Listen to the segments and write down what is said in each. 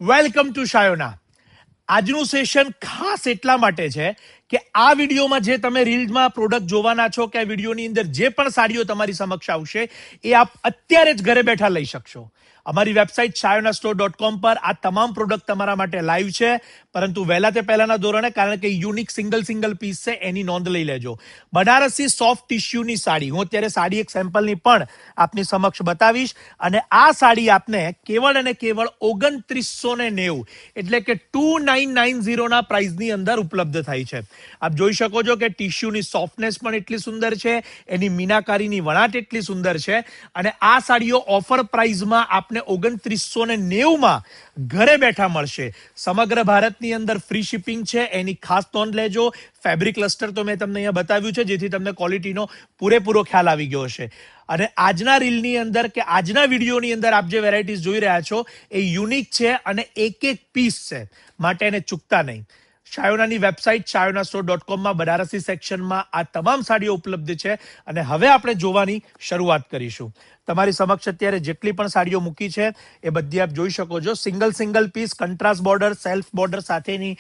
Welcome to Shayona. આજનું session ખાસ એટલા માટે છે કે આ વિડીયોમાં જે તમે રીલ્સમાં પ્રોડક્ટ જોવાના છો કે આ વિડીયોની અંદર જે પણ સાડીઓ તમારી સમક્ષ આવશે એ આપ અત્યારે જ ઘરે બેઠા લઈ શકશો. અમારી વેબસાઇટ shayonastore.com પર આ તમામ પ્રોડક્ટ તમારા માટે લાઈવ છે, પરંતુ વહેલા તે પહેલાના ધોરણે, કારણ કે યુનિક સિંગલ પીસ છે, એની નોંધ લઈ લેજો. બનારસી સોફ્ટ ટિશ્યુની સાડી, હું અત્યારે સાડી એક સેમ્પલની પણ આપની સમક્ષ બતાવીશ, અને આ સાડી આપને કેવળ અને કેવળ 2990 એટલે કે 2990 ના પ્રાઇસની અંદર ઉપલબ્ધ થાય છે. આપ જોઈ શકો છો કે ટિશ્યુની સોફ્ટનેસ પણ એટલી સુંદર છે, એની મીનાકારીની વણાટ એટલી સુંદર છે, અને આ સાડીઓ ઓફર પ્રાઇસમાં આપને 2990 માં ઘરે બેઠા મળશે. સમગ્ર ભારતની અંદર ફ્રી શિપિંગ છે, એની ખાસ નોંધ લેજો. ફેબ્રિક ક્લસ્ટર તો મેં તમને અહીંયા બતાવ્યું છે, જેથી તમને ક્વોલિટીનો પૂરેપૂરો ખ્યાલ આવી ગયો હશે. અને આજના રીલની અંદર કે આજના વિડીયોની અંદર આપ જે વેરાયટીઝ જોઈ રહ્યા છો એ યુનિક છે અને એક પીસ છે, માટે એને ચૂકતા નહીં. શાયોનાની વેબસાઇટ shayonastore.com માં બનારસી સેક્શનમાં આ તમામ સાડીઓ ઉપલબ્ધ છે, અને હવે આપણે જોવાની શરૂઆત કરીશું. તમારી સમક્ષ અત્યારે જેટલી પણ સાડીઓ મૂકી છે એ બધી આપ જોઈ શકો છો. Single piece contrast border, self border સાથેની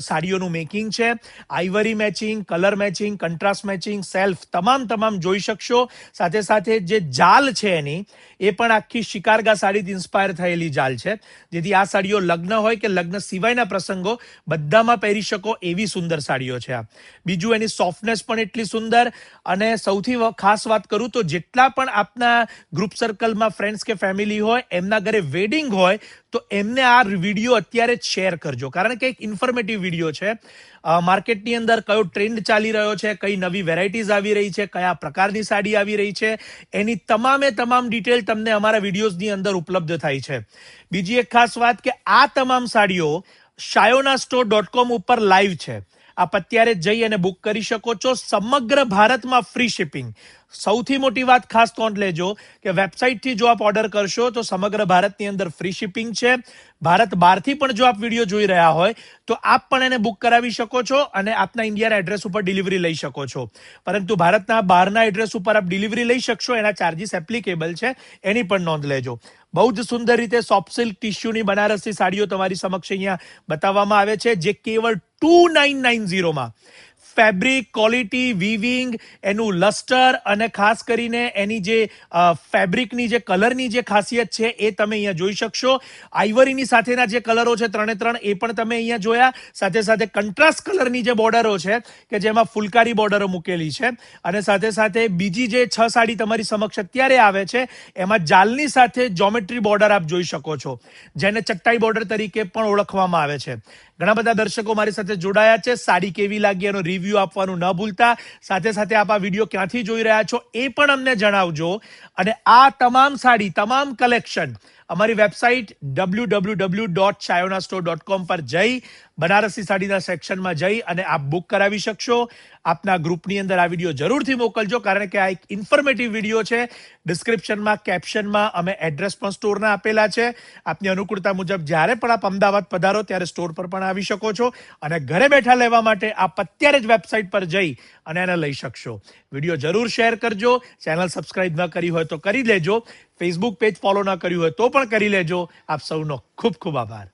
સાડીઓનું મેકિંગ છે. Ivory matching, colour matching, contrast matching, self તમામ જોઈ શકશો. સાથે સાથે જે જાલ છે એની, એ પણ આખી શિકારગા સાડીથી ઇન્સ્પાયર થયેલી જાલ છે, જેથી આ સાડીઓ લગ્ન હોય કે લગ્ન સિવાયના પ્રસંગો બધામાં પહેરી શકો એવી સુંદર સાડીઓ છે આ. બીજું, એની સોફ્ટનેસ પણ એટલી સુંદર, અને સૌથી ખાસ વાત કરું તો જેટલા પણ આપના ગ્રુપ સર્કલમાં ફ્રેન્ડ્સ કે ફેમિલી હોય, એમના ઘરે વેડિંગ હોય, તો એમને આ વિડીયો અત્યારે જ શેર કરજો, કારણ કે એક ઇન્ફોર્મેટિવ વિડીયો છે. માર્કેટની અંદર કયો ટ્રેન્ડ ચાલી રહ્યો છે, કઈ નવી વેરાયટીઝ આવી રહી છે, કયા પ્રકારની સાડી આવી રહી છે, એની તમામ ડિટેલ તમને અમારા વિડીયોઝની અંદર ઉપલબ્ધ થાય છે. બીજી એક ખાસ વાત કે આ તમામ સાડીઓ shayonastore.com ઉપર લાઈવ છે. આપ અત્યારે જઈ અને બુક કરી શકો છો. સમગ્ર ભારતમાં ફ્રી શિપિંગ. સૌથી મોટી વાત ખાસ નોંધ લેજો કે વેબસાઇટથી જો આપ ઓર્ડર કરશો તો સમગ્ર ભારતની અંદર ફ્રી શિપિંગ છે. ભારત બહારથી પણ જો આપ વિડીયો જોઈ રહ્યા હોય તો આપ પણ એને બુક કરાવી શકો છો અને આપના ઇન્ડિયાના એડ્રેસ ઉપર ડિલિવરી લઈ શકો છો. પરંતુ ભારતના બહારના એડ્રેસ ઉપર આપ ડિલિવરી લઈ શકશો, એના ચાર્જીસ એપ્લિકેબલ છે, એની પણ નોંધ લેજો. બહુ જ સુંદર રીતે સોફ્ટ સિલ્ક ટિશ્યુની બનારસી સાડીઓ તમારી સમક્ષ અહીંયા બતાવવામાં આવે છે, જે કેવળ 2990 માં ફેબ્રિક, ક્વોલિટી, વીવિંગ, એનું લસ્ટર, અને ખાસ કરીને એની જે ફેબ્રિકની જે કલરની જે ખાસિયત છે એ તમે અહીંયા જોઈ શકશો. આઈવરીની સાથેના જે કલરો છે ત્રણે એ પણ તમે અહીંયા જોયા. સાથે સાથે કન્ટ્રાસ્ટ કલરની જે બોર્ડરો છે કે જેમાં ફુલકારી બોર્ડરો મૂકેલી છે, અને સાથે બીજી જે 6 સાડી તમારી સમક્ષ અત્યારે આવે છે એમાં જાલની સાથે જોમેટ્રી બોર્ડર આપ જોઈ શકો છો, જેને ચટ્ટાઈ બોર્ડર તરીકે પણ ઓળખવામાં આવે છે. ઘણા બધા દર્શકો મારી સાથે જોડાયા છે. સાડી કેવી લાગી એનો રિવ્યુ આપવાનું ન ભૂલતા. સાથે આપ આ વિડીયો ક્યાંથી જોઈ રહ્યા છો એ પણ અમને જણાવજો. અને આ તમામ કલેક્શન અમારી વેબસાઇટ www.shayonastore.com પર જઈ બનારસી સાડીના સેક્શનમાં જઈ અને આપ બુક કરાવી શકશો. આપના ગ્રુપની અંદર આ વિડીયો જરૂરથી મોકલજો, કારણ કે આ એક ઇન્ફોર્મેટિવ વિડીયો છે. ડિસ્ક્રિપ્શનમાં, કેપ્શનમાં અમે એડ્રેસ પણ સ્ટોરના આપેલા છે. આપની અનુકૂળતા મુજબ જ્યારે પણ આપ અમદાવાદ પધારો ત્યારે સ્ટોર પર પણ આવી શકો છો, અને ઘરે બેઠા લેવા માટે આપ અત્યારે જ વેબસાઇટ પર જઈ અને એને લઈ શકશો. વિડીયો જરૂર શેર કરજો. ચેનલ સબસ્ક્રાઇબ ન કરી હોય તો કરી લેજો. ફેસબુક પેજ ફોલો ન કર્યું હોય તો પણ કરી લેજો. આપ સૌનો ખૂબ આભાર.